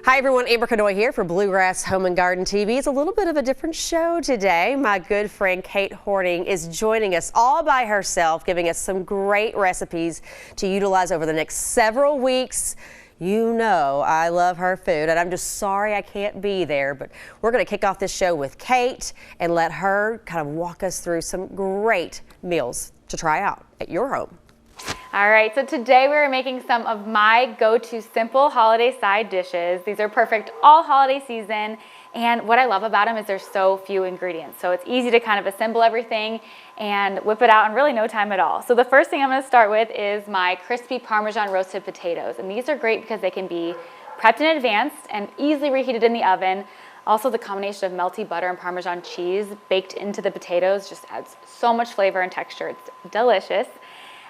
Hi everyone, Amber Canoy here for Bluegrass Home and Garden TV. It's a little bit of a different show today. My good friend Kate Horning is joining us all by herself, giving us some great recipes to utilize over the next several weeks. You know I love her food, and I'm just sorry I can't be there, but we're going to kick off this show with Kate and let her kind of walk us through some great meals to try out at your home. All right, so today we're making some of my go-to simple holiday side dishes. These are perfect all holiday season, and what I love about them is there's so few ingredients. So it's easy to kind of assemble everything and whip it out in really no time at all. So the first thing I'm gonna start with is my crispy Parmesan roasted potatoes. And these are great because they can be prepped in advance and easily reheated in the oven. Also, the combination of melty butter and Parmesan cheese baked into the potatoes just adds so much flavor and texture. It's delicious.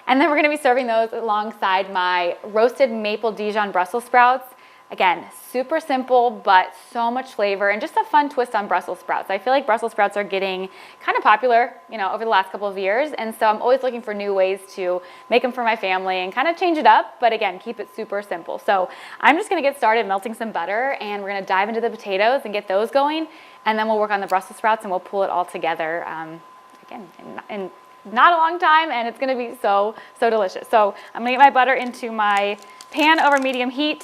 And then we're going to be serving those alongside my roasted maple Dijon Brussels sprouts. Again, super simple, but so much flavor and just a fun twist on Brussels sprouts. I feel like Brussels sprouts are getting kind of popular, over the last couple of years. And so I'm always looking for new ways to make them for my family and kind of change it up, but again, keep it super simple. So I'm just going to get started melting some butter, and we're going to dive into the potatoes and get those going. And then we'll work on the Brussels sprouts and we'll pull it all together, again, in not a long time, and it's gonna be so delicious. So I'm gonna get my butter into my pan over medium heat.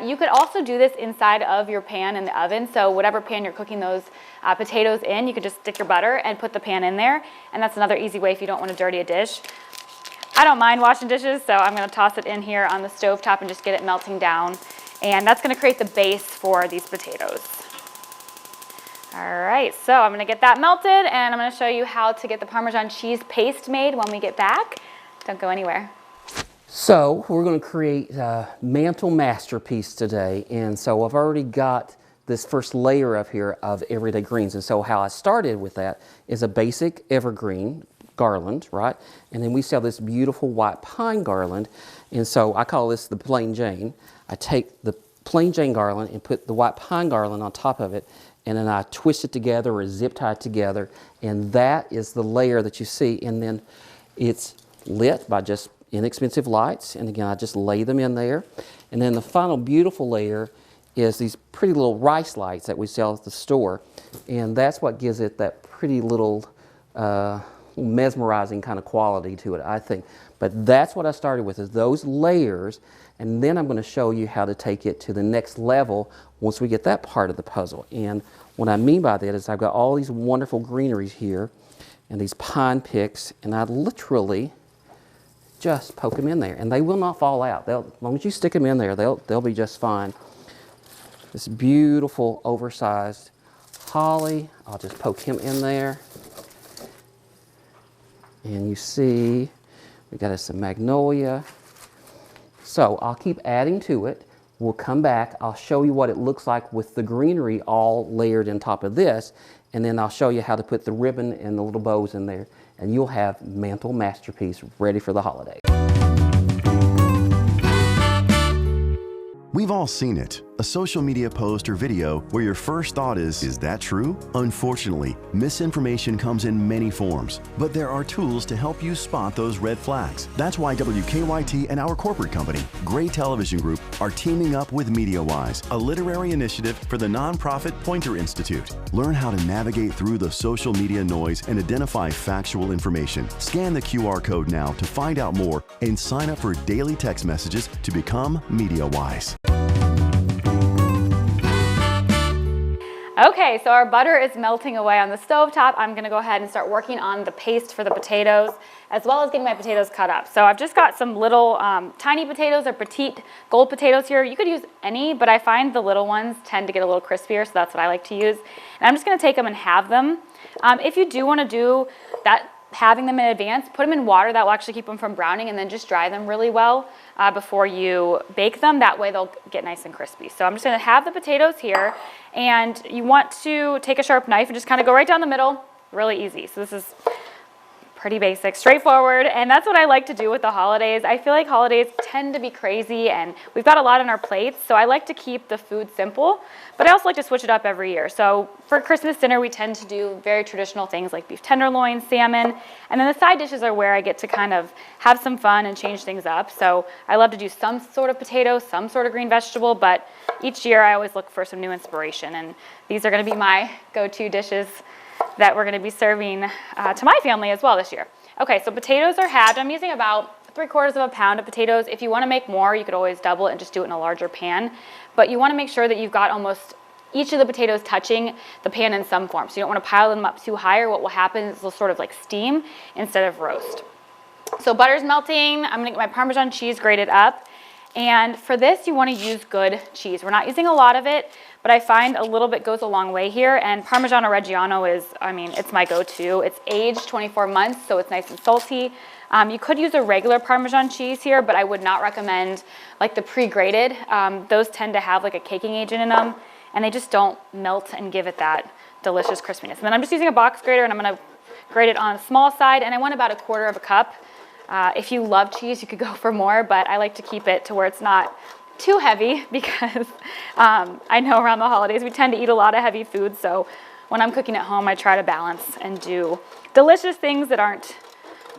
You could also do this inside of your pan in the oven. So whatever pan you're cooking those potatoes in, you could just stick your butter and put the pan in there. And that's another easy way if you don't want to dirty a dish. I don't mind washing dishes, so I'm gonna toss it in here on the stovetop and just get it melting down. And that's gonna create the base for these potatoes. All right, so I'm gonna get that melted, and I'm gonna show you how to get the Parmesan cheese paste made when we get back. Don't go anywhere. So we're gonna create a mantle masterpiece today, and so I've already got this first layer up here of everyday greens. And so how I started with that is a basic evergreen garland, right? And then we sell this beautiful white pine garland, and so I call this the plain Jane. I take the plain Jane garland and put the white pine garland on top of it, and then I twist it together or zip tie it together, and that is the layer that you see. And then it's lit by just inexpensive lights, and again I just lay them in there. And then the final beautiful layer is these pretty little rice lights that we sell at the store, and that's what gives it that pretty little mesmerizing kind of quality to it, I think. But that's what I started with, is those layers, and then I'm going to show you how to take it to the next level once we get that part of the puzzle. And what I mean by that is I've got all these wonderful greeneries here and these pine picks, and I literally just poke them in there, and they will not fall out. As long as you stick them in there, they'll be just fine. This beautiful oversized holly, I'll just poke him in there. And you see, we got us some magnolia. So I'll keep adding to it. We'll come back. I'll show you what it looks like with the greenery all layered on top of this. And then I'll show you how to put the ribbon and the little bows in there. And you'll have mantle masterpiece ready for the holiday. We've all seen it. A social media post or video where your first thought is that true? Unfortunately, misinformation comes in many forms, but there are tools to help you spot those red flags. That's why WKYT and our corporate company, Gray Television Group, are teaming up with MediaWise, a literary initiative for the nonprofit Pointer Institute. Learn how to navigate through the social media noise and identify factual information. Scan the QR code now to find out more and sign up for daily text messages to become MediaWise. Okay, so our butter is melting away on the stovetop. I'm gonna go ahead and start working on the paste for the potatoes, as well as getting my potatoes cut up. So I've just got some little tiny potatoes or petite gold potatoes here. You could use any, but I find the little ones tend to get a little crispier, so that's what I like to use. And I'm just gonna take them and halve them. If you do wanna do that, having them in advance, put them in water. That will actually keep them from browning, and then just dry them really well before you bake them. That way they'll get nice and crispy. So I'm just gonna have the potatoes here, and you want to take a sharp knife and just kind of go right down the middle, really easy. So this is pretty basic, straightforward, and that's what I like to do with the holidays. I feel like holidays tend to be crazy and we've got a lot on our plates, so I like to keep the food simple, but I also like to switch it up every year. So for Christmas dinner, we tend to do very traditional things like beef tenderloin, salmon, and then the side dishes are where I get to kind of have some fun and change things up. So I love to do some sort of potato, some sort of green vegetable, but each year I always look for some new inspiration, and these are going to be my go-to dishes that we're going to be serving to my family as well this year. Okay, so potatoes are halved. I'm using about 3/4 pound of potatoes. If you want to make more, you could always double it and just do it in a larger pan. But you want to make sure that you've got almost each of the potatoes touching the pan in some form. So you don't want to pile them up too high, or what will happen is they'll sort of like steam instead of roast. So butter's melting. I'm going to get my Parmesan cheese grated up. And for this, you want to use good cheese. We're not using a lot of it, but I find a little bit goes a long way here. And Parmigiano Reggiano is, I mean, it's my go-to. It's aged 24 months, so it's nice and salty. You could use a regular Parmesan cheese here, but I would not recommend like the pre-grated. Those tend to have like a caking agent in them, and they just don't melt and give it that delicious crispiness. And then I'm just using a box grater, and I'm going to grate it on a small side, and I want about 1/4 cup. If you love cheese, you could go for more, but I like to keep it to where it's not too heavy because I know around the holidays we tend to eat a lot of heavy food, so when I'm cooking at home, I try to balance and do delicious things that aren't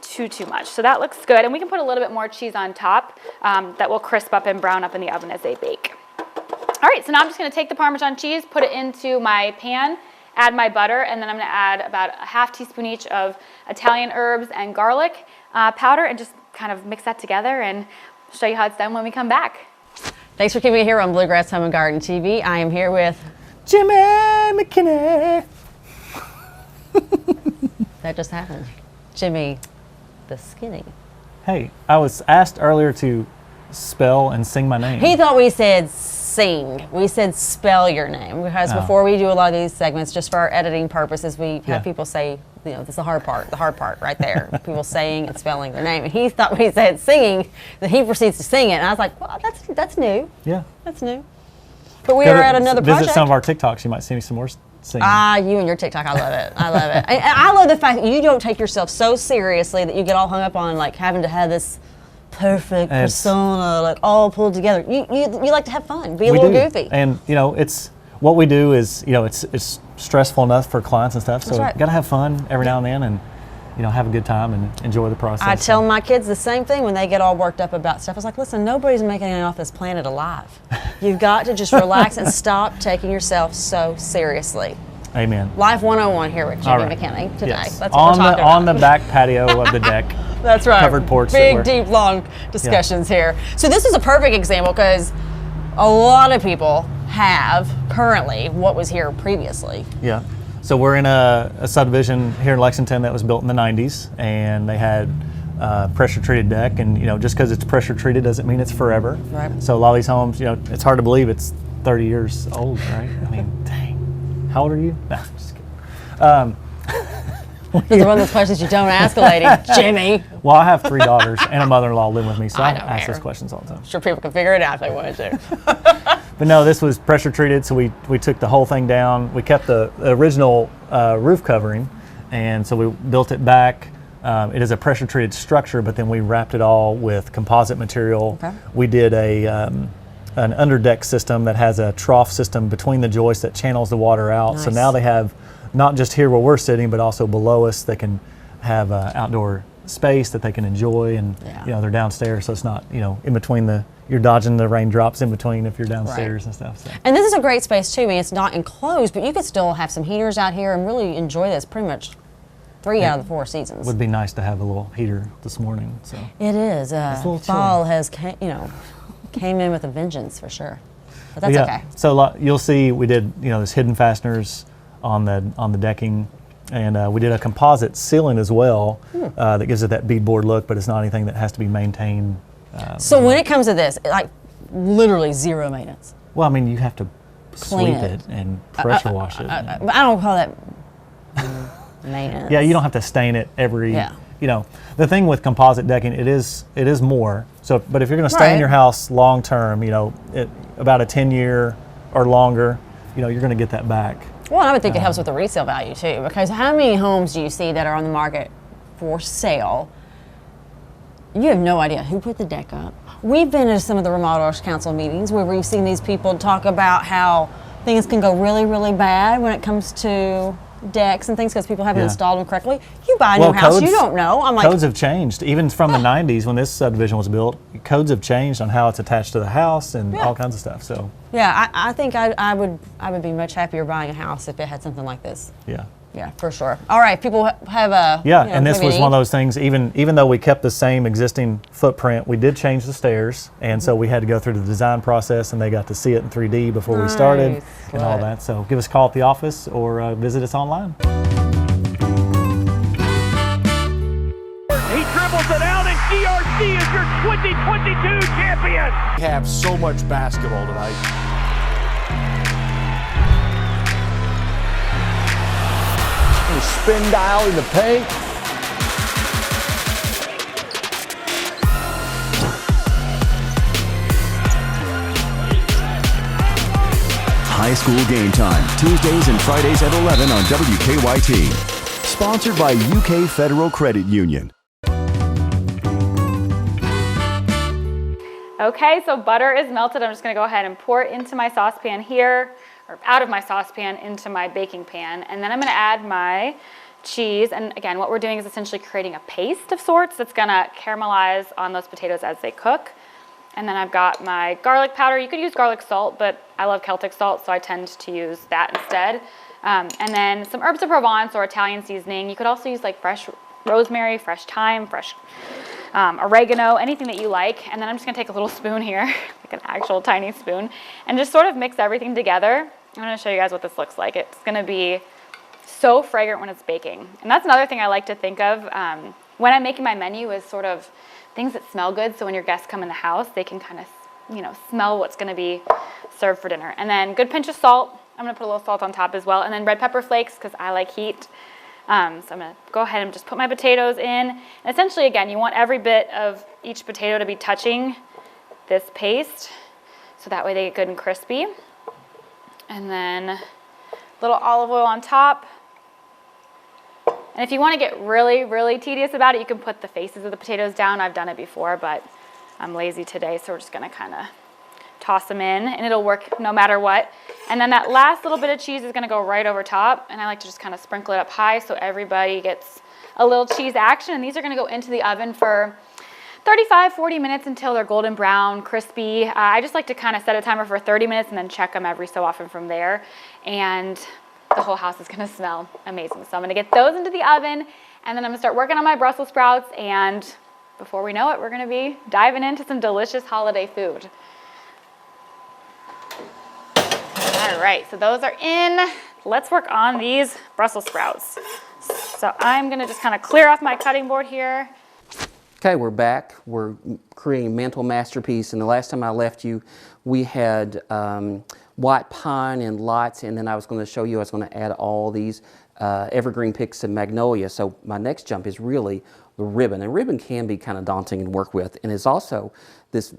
too much. So that looks good, and we can put a little bit more cheese on top that will crisp up and brown up in the oven as they bake. All right, so now I'm just going to take the Parmesan cheese, put it into my pan, add my butter, and then I'm going to add about a 1/2 teaspoon each of Italian herbs and garlic powder, and just kind of mix that together and show you how it's done when we come back. Thanks for keeping it here on Bluegrass Home Garden TV. I am here with Jimmy McKinney. that just happened. Jimmy the Skinny. Hey, I was asked earlier to spell and sing my name. He thought we said sing. We said spell your name because before we do a lot of these segments, just for our editing purposes, we have people say, you know, this is the hard part right there. People saying and spelling their name. And he thought we said singing, then he proceeds to sing it. And I was like, well, that's new. Yeah. That's new. But we are at another project. Visit some of our TikToks. You might see me some more singing. You and your TikTok, I love it. I love it. And I love the fact that you don't take yourself so seriously that you get all hung up on like having to have this perfect persona, like all pulled together. You like to have fun, be a little goofy. And you know, it's what we do is, you know, it's stressful enough for clients and stuff. So got to have fun every now and then, and you know, have a good time and enjoy the process. I tell my kids the same thing when they get all worked up about stuff. I was like, listen, nobody's making it off this planet alive. You've got to just relax and stop taking yourself so seriously. Amen. Life 101 here with Jimmy McKinney today. Yes. That's what we're talking about. On the back patio of the deck. That's right. Covered porch. Big, deep, long discussions here. So this is a perfect example because a lot of people have currently what was here previously. Yeah. So we're in a subdivision here in Lexington that was built in the 90s, and they had pressure treated deck, and you know, just because it's pressure treated doesn't mean it's forever. Right. So a lot of these homes, you know, it's hard to believe it's 30 years old, right? I mean, dang. How old are you? Nah, I'm just kidding. These are one of those questions you don't ask a lady, Jimmy. Well, I have 3 daughters and a mother-in-law living with me, so I ask those questions all the time. I'm sure people can figure it out if they wanted to. But no, this was pressure treated, so we took the whole thing down. We kept the original roof covering, and so we built it back. It is a pressure treated structure, but then we wrapped it all with composite material. Okay. We did an underdeck system that has a trough system between the joists that channels the water out. Nice. So now they have not just here where we're sitting, but also below us. They can have outdoor space that they can enjoy, and you know, they're downstairs, so it's not, you know, in between you're dodging the raindrops in between if you're downstairs and stuff. So. And this is a great space too. I mean, it's not enclosed, but you could still have some heaters out here and really enjoy this pretty much 3 out of the 4 seasons. Would be nice to have a little heater this morning. So it is. Fall has came in with a vengeance for sure, but that's okay. So you'll see we did, you know, this hidden fasteners on the decking, and we did a composite ceiling as well that gives it that beadboard look, but it's not anything that has to be maintained. So when it comes to this, like literally zero maintenance. Well, I mean, you have to sweep it and pressure wash it. But I don't call that maintenance. Yeah, you don't have to stain it every. Yeah. You know, the thing with composite decking, it is more. So, but if you're going to stay in your house long term, you know, about a 10-year or longer, you know, you're going to get that back. Well, I would think it helps with the resale value too, because how many homes do you see that are on the market for sale. You have no idea who put the deck up. We've been to some of the Remodelers Council meetings where we've seen these people talk about how things can go really, really bad when it comes to decks and things because people haven't installed them correctly. You buy a new house, you don't know. I'm like, codes have changed. Even from the 90s when this subdivision was built, codes have changed on how it's attached to the house and all kinds of stuff. So yeah, I think I would be much happier buying a house if it had something like this. Yeah. Yeah, for sure. All right, people have a and this was one of those things. Even though we kept the same existing footprint, we did change the stairs, and so we had to go through the design process, and they got to see it in 3D before we started and all that. So give us a call at the office or visit us online. He dribbles it out, and GRC is your 2022 champion. We have so much basketball tonight. Spin dial in the paint. High School Game Time, Tuesdays and Fridays at 11 on WKYT. Sponsored by UK Federal Credit Union. Okay, so butter is melted. I'm just gonna go ahead and pour it into my saucepan here, or out of my saucepan into my baking pan. And then I'm gonna add my cheese. And again, what we're doing is essentially creating a paste of sorts that's gonna caramelize on those potatoes as they cook. And then I've got my garlic powder. You could use garlic salt, but I love Celtic salt, so I tend to use that instead. And then some herbs of Provence or Italian seasoning. You could also use like fresh rosemary, fresh thyme, fresh oregano, anything that you like. And then I'm just gonna take a little spoon here, like an actual tiny spoon, and just sort of mix everything together. I'm gonna show you guys what this looks like. It's gonna be so fragrant when it's baking. And that's another thing I like to think of when I'm making my menu is sort of things that smell good, so when your guests come in the house, they can kind of, smell what's gonna be served for dinner. And then good pinch of salt. I'm gonna put a little salt on top as well. And then red pepper flakes, because I like heat. So I'm gonna go ahead and just put my potatoes in. And essentially, again, you want every bit of each potato to be touching this paste, so that way they get good and crispy. And then a little olive oil on top. And if you want to get really, really tedious about it, you can put the faces of the potatoes down. I've done it before, but I'm lazy today, so we're just going to kind of toss them in, and it'll work no matter what. And then that last little bit of cheese is going to go right over top, and I like to just kind of sprinkle it up high so everybody gets a little cheese action. And these are going to go into the oven for 35-40 minutes until they're golden brown, crispy. I just like to kind of set a timer for 30 minutes and then check them every so often from there. And the whole house is gonna smell amazing. So I'm gonna get those into the oven, and then I'm gonna start working on my Brussels sprouts, and before we know it, we're gonna be diving into some delicious holiday food. All right, so those are in. Let's work on these Brussels sprouts. So I'm gonna just kind of clear off my cutting board here. Okay, we're back. We're creating Mantle Masterpiece, and the last time I left you, we had white pine and lights, and then I was going to show you I was going to add all these evergreen picks and magnolia. So my next jump is really the ribbon, and ribbon can be kind of daunting to work with, and it's also this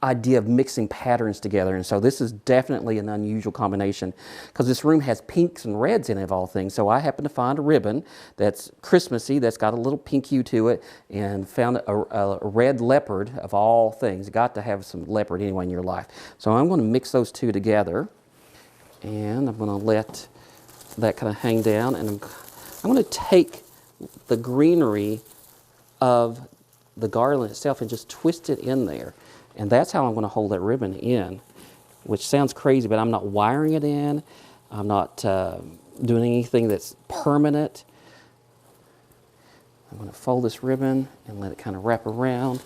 idea of mixing patterns together. And so this is definitely an unusual combination because this room has pinks and reds in it of all things. So I happened to find a ribbon that's Christmassy, that's got a little pink hue to it, and found a red leopard of all things. Got to have some leopard anyway in your life. So I'm going to mix those two together, and I'm going to let that kind of hang down, and I'm going to take the greenery of the garland itself and just twist it in there. And that's how I'm going to hold that ribbon in, which sounds crazy, but I'm not wiring it in. I'm not doing anything that's permanent. I'm going to fold this ribbon and let it kind of wrap around.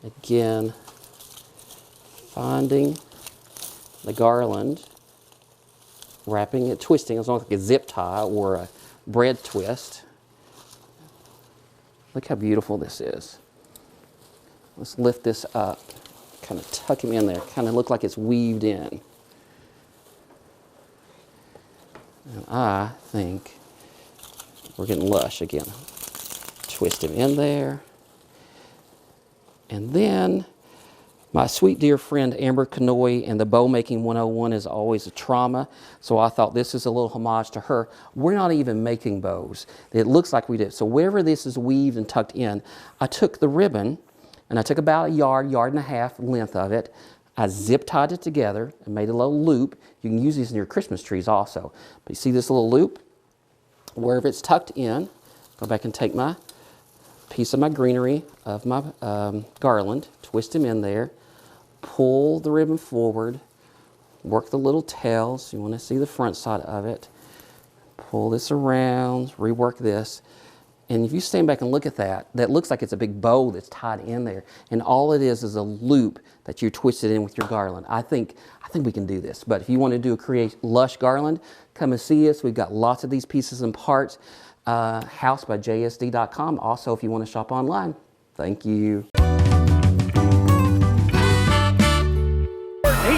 Again, finding the garland, wrapping it, twisting. It's almost like a zip tie or a bread twist. Look how beautiful this is. Let's lift this up. Kind of tuck him in there, kind of look like it's weaved in. And I think we're getting lush again. Twist him in there. And then My sweet dear friend Amber Canoy and the Bow Making 101 is always a trauma, so I thought this is a little homage to her. We're not even making bows. It looks like we did. So wherever this is weaved and tucked in, I took the ribbon and I took about a yard and a half length of it. I zip tied it together and made a little loop. You can use these in your Christmas trees also. But you see this little loop? Wherever it's tucked in, go back and take my piece of my greenery of my garland, twist them in there, pull the ribbon forward, work the little tails. You want to see the front side of it. Pull this around, rework this. And if you stand back and look at that, that looks like it's a big bow that's tied in there. And all it is a loop that you twisted in with your garland. I think we can do this. But if you want to do a create lush garland, come and see us. We've got lots of these pieces and parts. Housebyjsd.com. Also, if you want to shop online. Thank you. He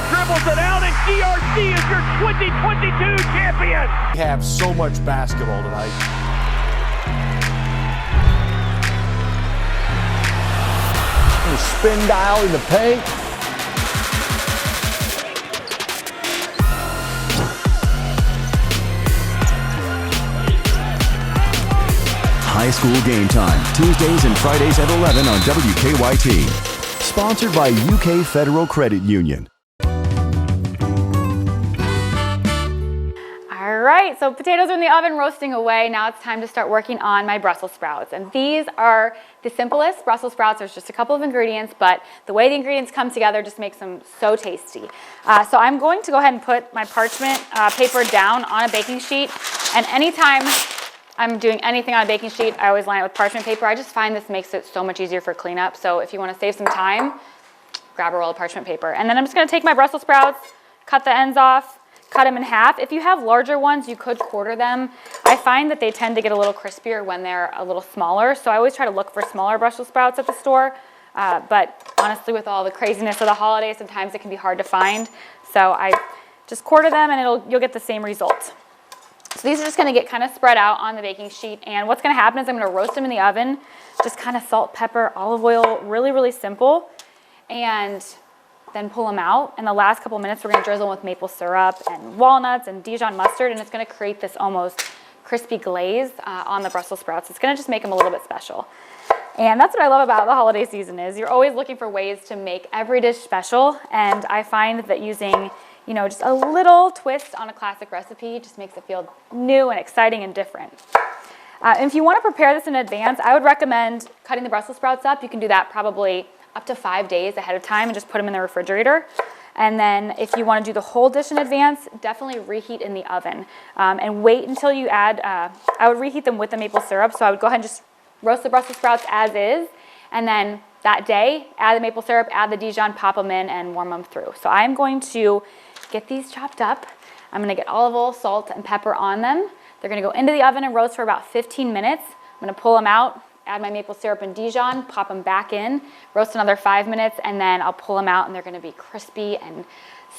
dribbles it out, and GRC is your 2022 champion. We have so much basketball tonight. Spin dial in the paint. High School Game Time, Tuesdays and Fridays at 11 on WKYT. Sponsored by UK Federal Credit Union. All right, so potatoes are in the oven roasting away. Now it's time to start working on my Brussels sprouts. And these are the simplest Brussels sprouts. There's just a couple of ingredients, but the way the ingredients come together just makes them so tasty. So I'm going to go ahead and put my parchment paper down on a baking sheet. And anytime I'm doing anything on a baking sheet, I always line it with parchment paper. I just find this makes it so much easier for cleanup. So if you want to save some time, grab a roll of parchment paper. And then I'm just going to take my Brussels sprouts, cut the ends off, cut them in half. If you have larger ones, you could quarter them. I find that they tend to get a little crispier when they're a little smaller, so I always try to look for smaller Brussels sprouts at the store. But honestly, with all the craziness of the holidays, sometimes it can be hard to find. So I just quarter them and you'll get the same result. So these are just gonna get kind of spread out on the baking sheet, and what's gonna happen is I'm gonna roast them in the oven, just kind of salt, pepper, olive oil, really, really simple. And then pull them out, and the last couple minutes we're going to drizzle with maple syrup and walnuts and Dijon mustard, and it's going to create this almost crispy glaze on the Brussels sprouts. It's going to just make them a little bit special. And that's what I love about the holiday season is you're always looking for ways to make every dish special, and I find that using, you know, just a little twist on a classic recipe just makes it feel new and exciting and different. If you want to prepare this in advance, I would recommend cutting the Brussels sprouts up. You can do that probably up to 5 days ahead of time and just put them in the refrigerator. And then if you want to do the whole dish in advance, definitely reheat in the oven. And wait until you add, I would reheat them with the maple syrup. So I would go ahead and just roast the Brussels sprouts as is. And then that day, add the maple syrup, add the Dijon, pop them in and warm them through. So I'm going to get these chopped up. I'm going to get olive oil, salt, and pepper on them. They're going to go into the oven and roast for about 15 minutes. I'm going to pull them out, add my maple syrup and Dijon, pop them back in, roast another 5 minutes, and then I'll pull them out and they're gonna be crispy and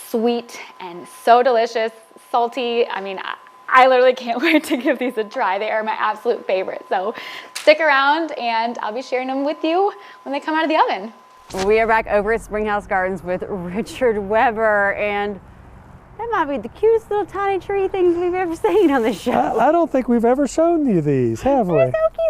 sweet and so delicious, salty. I mean, I literally can't wait to give these a try. They are my absolute favorite. So stick around and I'll be sharing them with you when they come out of the oven. We are back over at Springhouse Gardens with Richard Weber, and that might be the cutest little tiny tree things we've ever seen on this show. I don't think we've ever shown you these, have we? They're so cute.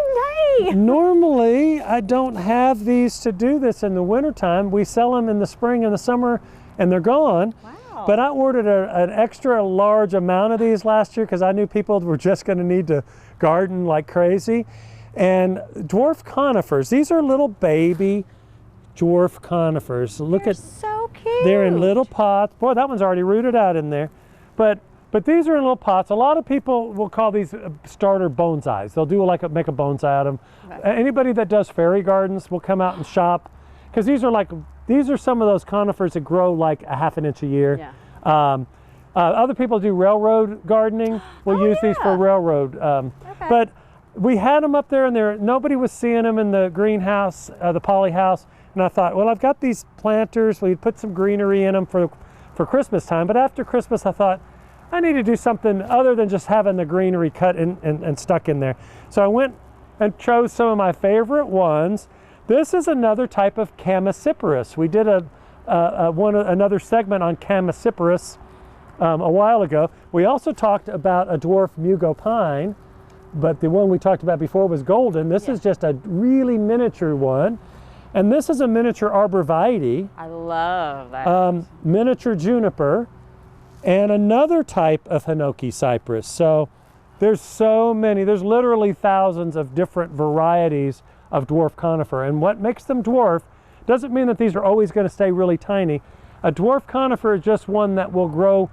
Hey. Normally, I don't have these to do this in the wintertime. We sell them in the spring and the summer, and they're gone. Wow. But I ordered an extra large amount of these last year because I knew people were just going to need to garden like crazy. And dwarf conifers, these are little baby dwarf conifers. Look at so cute. They're in little pots. Boy, that one's already rooted out in there. But these are in little pots. A lot of people will call these starter bonsais. They'll do make a bonsai out of them. Okay. Anybody that does fairy gardens will come out and shop, because these are some of those conifers that grow like a half an inch a year. Yeah. Other people do railroad gardening. We'll use these for railroad. Okay. But we had them up there, and nobody was seeing them in the greenhouse, the poly house. And I thought, well, I've got these planters. We'd put some greenery in them for Christmas time. But after Christmas, I thought, I need to do something other than just having the greenery cut and stuck in there. So I went and chose some of my favorite ones. This is another type of Chamaecyparis. We did a another segment on Chamaecyparis a while ago. We also talked about a dwarf Mugo pine, but the one we talked about before was golden. This is just a really miniature one. And this is a miniature arborvitae. I love that. Miniature juniper, and another type of hinoki cypress. So there's so many, there's literally thousands of different varieties of dwarf conifer. And what makes them dwarf doesn't mean that these are always going to stay really tiny. A dwarf conifer is just one that will grow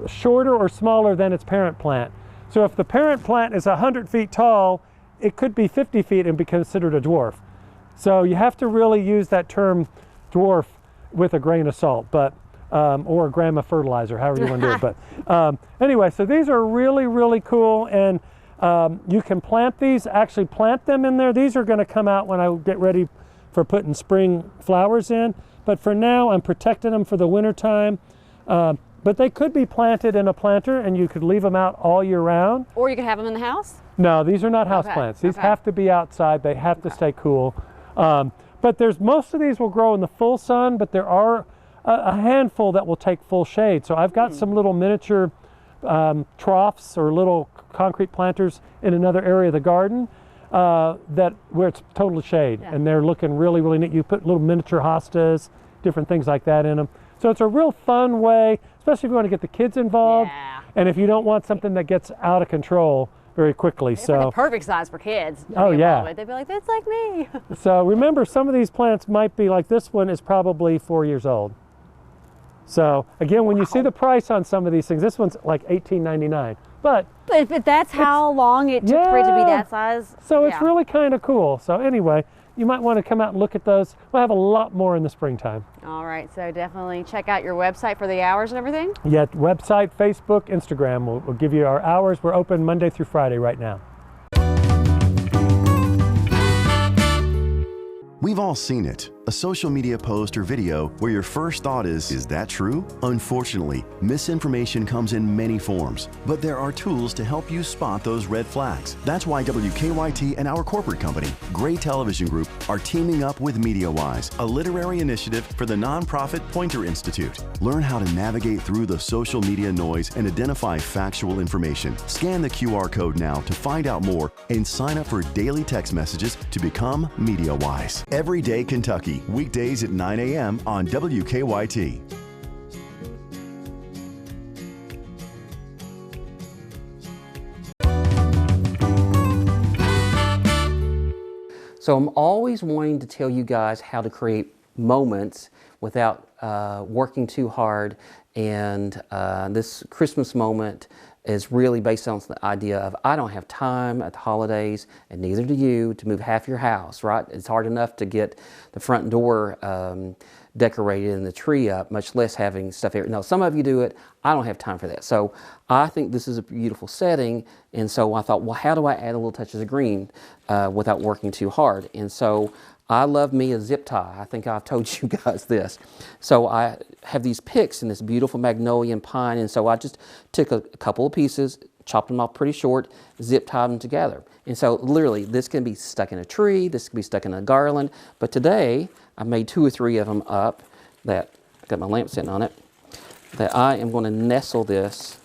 shorter or smaller than its parent plant. So if the parent plant is 100 feet tall, it could be 50 feet and be considered a dwarf. So you have to really use that term dwarf with a grain of salt, but or a gram of fertilizer, however you want to do it. But anyway, so these are really, really cool, and you can plant these, actually plant them in there. These are going to come out when I get ready for putting spring flowers in, but for now I'm protecting them for the winter time. But they could be planted in a planter, and you could leave them out all year round. Or you could have them in the house? No, these are not house plants. These have to be outside. They have to stay cool. But most of these will grow in the full sun, but there are a handful that will take full shade. So I've got some little miniature troughs or little concrete planters in another area of the garden where it's total shade, and they're looking really, really neat. You put little miniature hostas, different things like that in them. So it's a real fun way, especially if you want to get the kids involved, and if you don't want something that gets out of control very quickly. It's like the perfect size for kids. Oh yeah. They'd be like, that's like me. So remember, some of these plants might be like this one is probably 4 years old. So again, when you see the price on some of these things, this one's like $18.99. But that's how long it took for it to be that size. So it's really kind of cool. So anyway, you might want to come out and look at those. We'll have a lot more in the springtime. All right, so definitely check out your website for the hours and everything. Yeah, website, Facebook, Instagram. We'll give you our hours. We're open Monday through Friday right now. We've all seen it. A social media post or video where your first thought is that true? Unfortunately, misinformation comes in many forms, but there are tools to help you spot those red flags. That's why WKYT and our corporate company, Gray Television Group, are teaming up with MediaWise, a literary initiative for the nonprofit Pointer Institute. Learn how to navigate through the social media noise and identify factual information. Scan the QR code now to find out more and sign up for daily text messages to become MediaWise. Everyday Kentucky, weekdays at 9 a.m. on WKYT. So I'm always wanting to tell you guys how to create moments without working too hard, and this Christmas moment is really based on the idea of I don't have time at the holidays, and neither do you, to move half your house, right? It's hard enough to get the front door decorated and the tree up, much less having stuff here. Now, some of you do it. I don't have time for that. So I think this is a beautiful setting, and so I thought, well, how do I add a little touches of green without working too hard? And so I love me a zip tie. I think I've told you guys this. So I have these picks in this beautiful magnolia and pine, and so I just took a couple of pieces, chopped them off pretty short, zip tied them together. And so literally this can be stuck in a tree, this can be stuck in a garland, but today I made 2 or 3 of them up that, I got my lamp sitting on it, that I am going to nestle this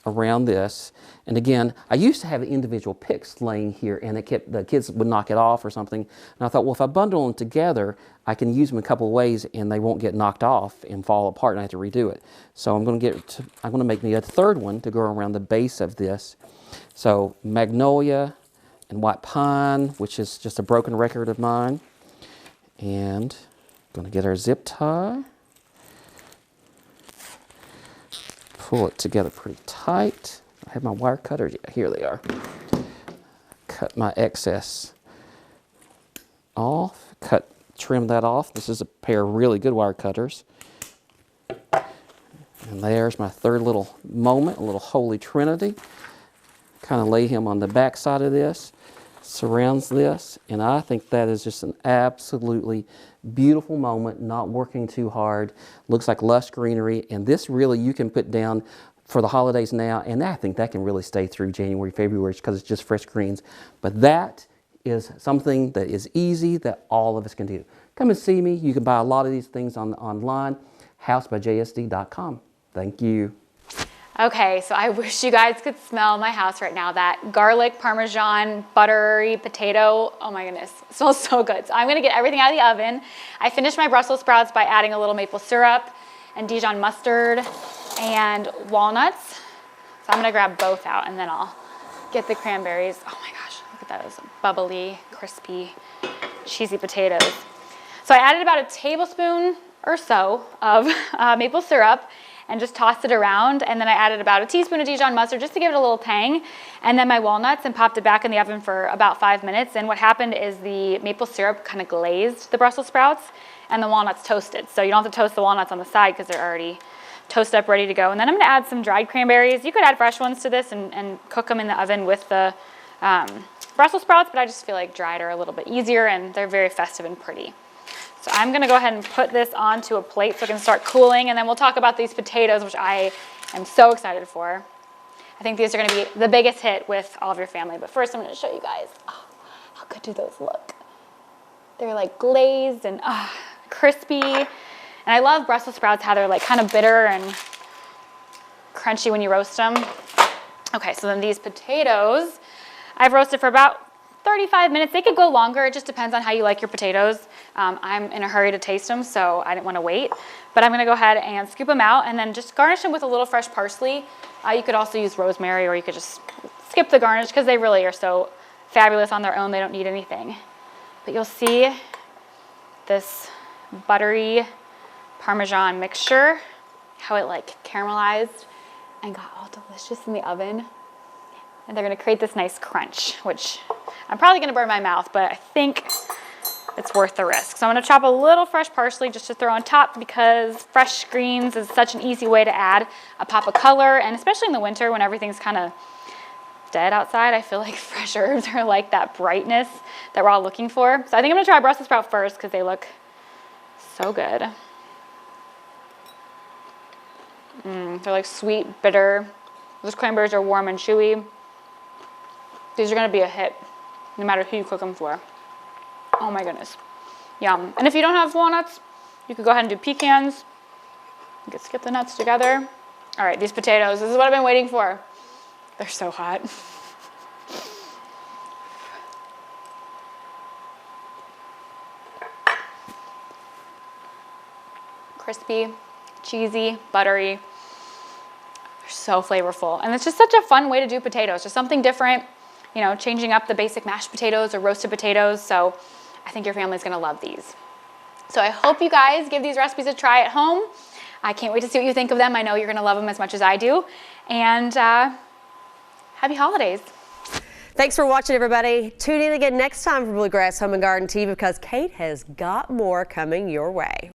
around this. And again, I used to have individual picks laying here, and the kids would knock it off or something. And I thought, well, if I bundle them together, I can use them a couple of ways, and they won't get knocked off and fall apart, and I have to redo it. So I'm going to make me a third one to go around the base of this. So magnolia and white pine, which is just a broken record of mine, and going to get our zip tie. Pull it together pretty tight. I have my wire cutters. Yeah, here they are. Cut my excess off. Trim that off. This is a pair of really good wire cutters. And there's my third little moment, a little holy trinity. Kind of lay him on the back side of this, surrounds this, and I think that is just an absolutely beautiful moment, not working too hard. Looks like lush greenery, and this really you can put down for the holidays now, and I think that can really stay through January, February, because it's just fresh greens. But that is something that is easy that all of us can do. come and see me. You can buy a lot of these things online, housebyjsd.com. Thank you. Okay, so I wish you guys could smell my house right now. That garlic, Parmesan, buttery potato. Oh my goodness, it smells so good. So I'm gonna get everything out of the oven. I finished my Brussels sprouts by adding a little maple syrup and Dijon mustard and walnuts. So I'm gonna grab both out and then I'll get the cranberries. Oh my gosh, look at those bubbly, crispy, cheesy potatoes. So I added about a tablespoon or so of maple syrup and just tossed it around, and then I added about a teaspoon of Dijon mustard just to give it a little tang, and then my walnuts, and popped it back in the oven for about 5 minutes. And what happened is the maple syrup kind of glazed the Brussels sprouts and the walnuts toasted. So you don't have to toast the walnuts on the side because they're already toasted up, ready to go. And then I'm gonna add some dried cranberries. You could add fresh ones to this and cook them in the oven with the Brussels sprouts, but I just feel like dried are a little bit easier and they're very festive and pretty. So I'm gonna go ahead and put this onto a plate so it can start cooling, and then we'll talk about these potatoes, which I am so excited for. I think these are gonna be the biggest hit with all of your family, but first I'm gonna show you guys, oh, how good do those look? They're like glazed and crispy. And I love Brussels sprouts, how they're like kind of bitter and crunchy when you roast them. Okay, so then these potatoes, I've roasted for about 35 minutes. They could go longer. It just depends on how you like your potatoes. I'm in a hurry to taste them, so I didn't want to wait. But I'm going to go ahead and scoop them out and then just garnish them with a little fresh parsley. You could also use rosemary, or you could just skip the garnish because they really are so fabulous on their own. They don't need anything. But you'll see this buttery Parmesan mixture, how it like caramelized and got all delicious in the oven. And they're gonna create this nice crunch, which I'm probably gonna burn my mouth, but I think it's worth the risk. So I'm gonna chop a little fresh parsley just to throw on top, because fresh greens is such an easy way to add a pop of color, and especially in the winter when everything's kind of dead outside, I feel like fresh herbs are like that brightness that we're all looking for. So I think I'm gonna try Brussels sprout first because they look so good. They're like sweet, bitter. Those cranberries are warm and chewy. These are gonna be a hit, no matter who you cook them for. Oh my goodness, yum. And if you don't have walnuts, you could go ahead and do pecans. You could skip the nuts together. All right, these potatoes, this is what I've been waiting for. They're so hot. Crispy, cheesy, buttery. They're so flavorful. And it's just such a fun way to do potatoes, just something different. You know, changing up the basic mashed potatoes or roasted potatoes. So I think your family's gonna love these. So I hope you guys give these recipes a try at home. I can't wait to see what you think of them. I know you're gonna love them as much as I do. And happy holidays. Thanks for watching, everybody. Tune in again next time for Bluegrass Home and Garden TV, because Kate has got more coming your way.